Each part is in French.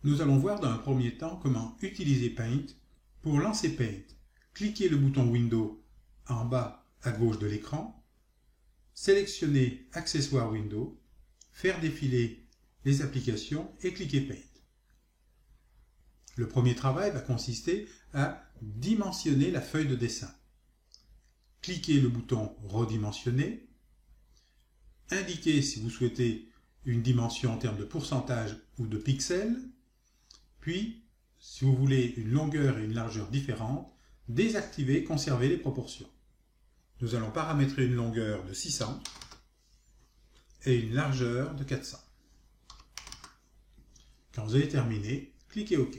Nous allons voir dans un premier temps comment utiliser Paint. Pour lancer Paint, cliquez le bouton Windows en bas à gauche de l'écran, sélectionnez Accessoires Windows, faire défiler les applications et cliquez Paint. Le premier travail va consister à dimensionner la feuille de dessin. Cliquez le bouton Redimensionner, indiquez si vous souhaitez une dimension en termes de pourcentage ou de pixels, puis, si vous voulez une longueur et une largeur différentes, désactivez, conservez les proportions. Nous allons paramétrer une longueur de 600 et une largeur de 400. Quand vous avez terminé, cliquez OK.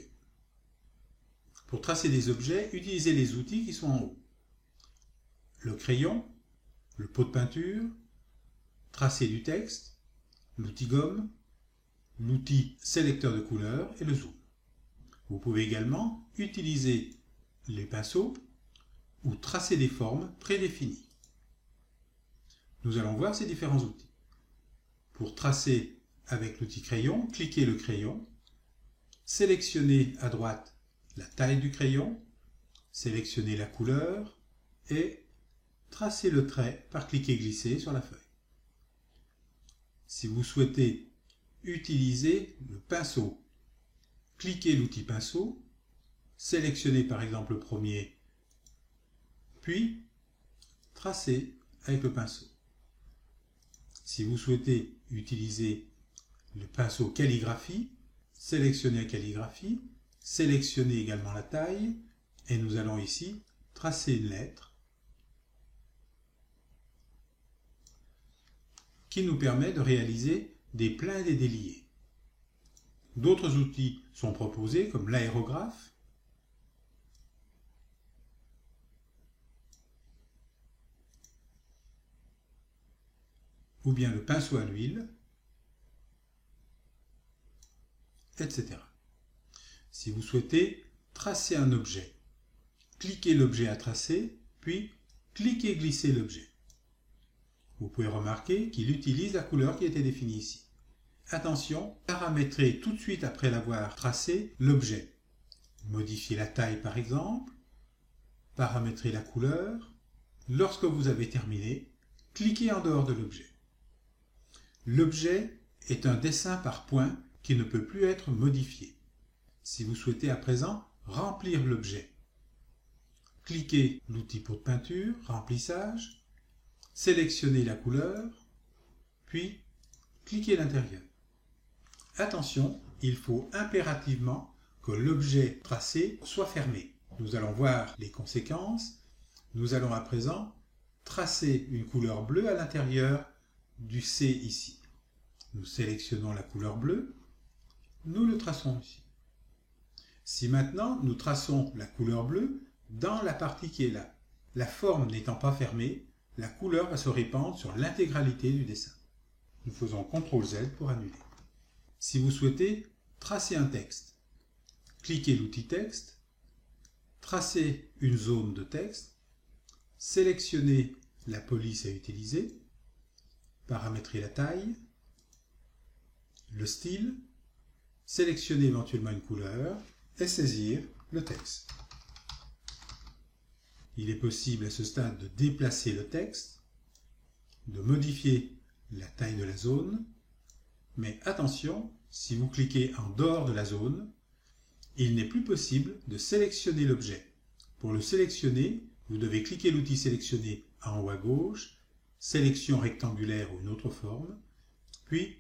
Pour tracer des objets, utilisez les outils qui sont en haut. Le crayon, le pot de peinture, tracer du texte, l'outil gomme, l'outil sélecteur de couleurs et le zoom. Vous pouvez également utiliser les pinceaux ou tracer des formes prédéfinies. Nous allons voir ces différents outils. Pour tracer avec l'outil crayon, cliquez le crayon, sélectionnez à droite la taille du crayon, sélectionnez la couleur et tracez le trait par cliquer-glisser sur la feuille. Si vous souhaitez utiliser le pinceau, cliquez l'outil pinceau, sélectionnez par exemple le premier, puis tracez avec le pinceau. Si vous souhaitez utiliser le pinceau calligraphie, sélectionnez la calligraphie, sélectionnez également la taille, et nous allons ici tracer une lettre qui nous permet de réaliser des pleins et des déliés. D'autres outils sont proposés comme l'aérographe, ou bien le pinceau à l'huile, etc. Si vous souhaitez tracer un objet, cliquez l'objet à tracer, puis cliquez glisser l'objet. Vous pouvez remarquer qu'il utilise la couleur qui a été définie ici. Attention, paramétrez tout de suite après l'avoir tracé l'objet. Modifiez la taille par exemple, paramétrez la couleur. Lorsque vous avez terminé, cliquez en dehors de l'objet. L'objet est un dessin par points qui ne peut plus être modifié. Si vous souhaitez à présent remplir l'objet, cliquez l'outil pot de peinture, remplissage, sélectionnez la couleur, puis cliquez l'intérieur. Attention, il faut impérativement que l'objet tracé soit fermé. Nous allons voir les conséquences. Nous allons à présent tracer une couleur bleue à l'intérieur du C ici. Nous sélectionnons la couleur bleue, nous le traçons ici. Si maintenant nous traçons la couleur bleue dans la partie qui est là, la forme n'étant pas fermée, la couleur va se répandre sur l'intégralité du dessin. Nous faisons CTRL Z pour annuler. Si vous souhaitez tracer un texte, cliquez l'outil texte, tracez une zone de texte, sélectionnez la police à utiliser, paramétrez la taille, le style, sélectionnez éventuellement une couleur et saisir le texte. Il est possible à ce stade de déplacer le texte, de modifier la taille de la zone, mais attention, si vous cliquez en dehors de la zone, il n'est plus possible de sélectionner l'objet. Pour le sélectionner, vous devez cliquer l'outil sélectionner en haut à gauche, sélection rectangulaire ou une autre forme, puis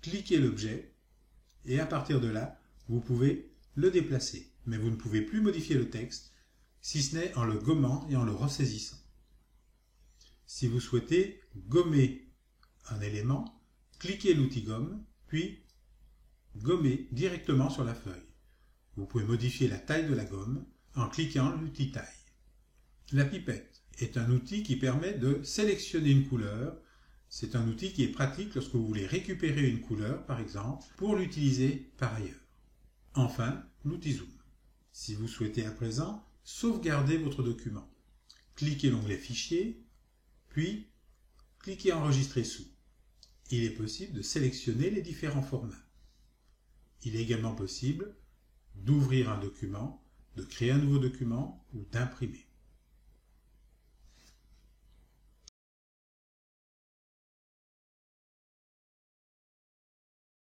cliquez l'objet et à partir de là, vous pouvez le déplacer. Mais vous ne pouvez plus modifier le texte, si ce n'est en le gommant et en le ressaisissant. Si vous souhaitez gommer un élément, cliquez l'outil gomme, puis gommez directement sur la feuille. Vous pouvez modifier la taille de la gomme en cliquant l'outil taille. La pipette est un outil qui permet de sélectionner une couleur. C'est un outil qui est pratique lorsque vous voulez récupérer une couleur, par exemple, pour l'utiliser par ailleurs. Enfin, l'outil zoom. Si vous souhaitez à présent sauvegarder votre document, cliquez l'onglet Fichier, puis cliquez Enregistrer sous. Il est possible de sélectionner les différents formats. Il est également possible d'ouvrir un document, de créer un nouveau document ou d'imprimer.